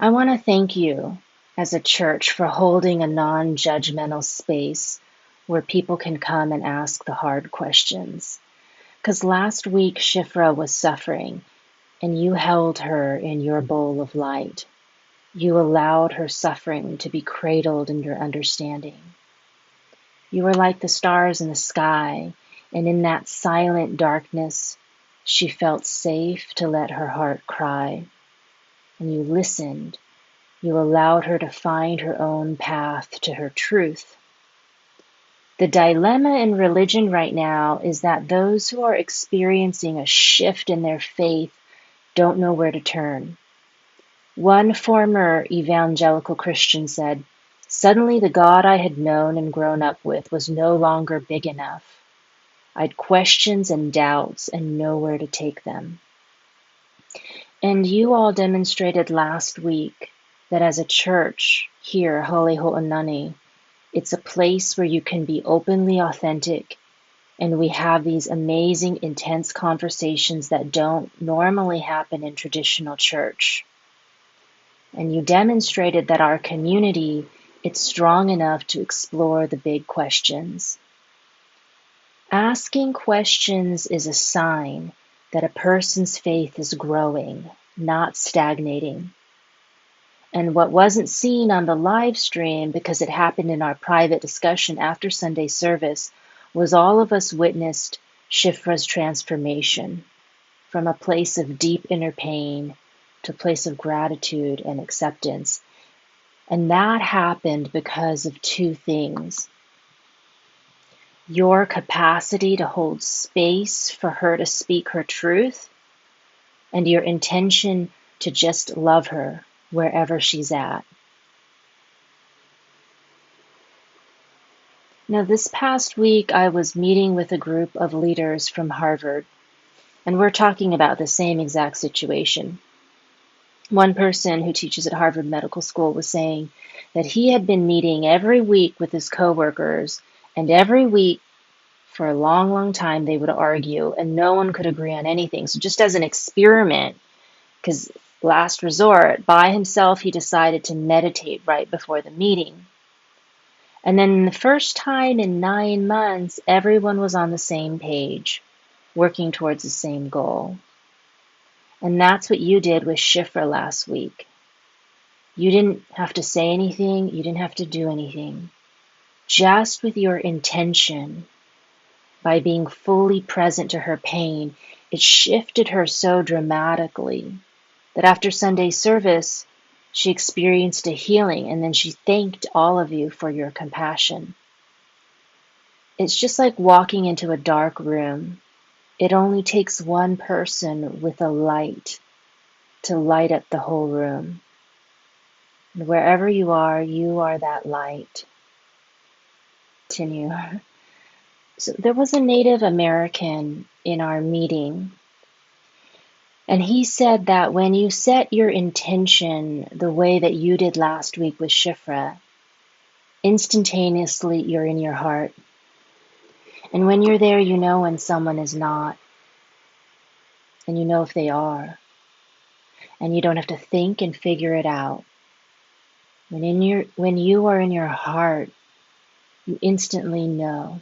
I want to thank you as a church for holding a non-judgmental space where people can come and ask the hard questions. Because last week Shifra was suffering and you held her in your bowl of light. You allowed her suffering to be cradled in your understanding. You were like the stars in the sky, and in that silent darkness, she felt safe to let her heart cry. And you listened. You allowed her to find her own path to her truth. The dilemma in religion right now is that those who are experiencing a shift in their faith don't know where to turn. One former evangelical Christian said, "Suddenly the God I had known and grown up with was no longer big enough. I'd questions and doubts and nowhere to take them." And you all demonstrated last week that as a church here, Hale Ho'onani, it's a place where you can be openly authentic, and we have these amazing, intense conversations that don't normally happen in traditional church. And you demonstrated that our community, it's strong enough to explore the big questions. Asking questions is a sign that a person's faith is growing, not stagnating. And what wasn't seen on the live stream, because it happened in our private discussion after Sunday service, was all of us witnessed Shifra's transformation from a place of deep inner pain to a place of gratitude and acceptance. And that happened because of two things: your capacity to hold space for her to speak her truth, and your intention to just love her wherever she's at. Now, this past week, I was meeting with a group of leaders from Harvard, and we're talking about the same exact situation. One person who teaches at Harvard Medical School was saying that he had been meeting every week with his coworkers, and every week for a long, long time they would argue, and no one could agree on anything. So just as an experiment, because last resort, by himself, he decided to meditate right before the meeting. And then the first time in 9 months, everyone was on the same page, working towards the same goal. And that's what you did with Shifra last week. You didn't have to say anything. You didn't have to do anything. Just with your intention, by being fully present to her pain, it shifted her so dramatically that after Sunday service, she experienced a healing, and then she thanked all of you for your compassion. It's just like walking into a dark room. It only takes one person with a light to light up the whole room. And wherever you are that light. Continue. So there was a Native American in our meeting, and he said that when you set your intention the way that you did last week with Shifra, instantaneously you're in your heart. And when you're there, you know when someone is not, and you know if they are. And you don't have to think and figure it out. When you are in your heart, you instantly know.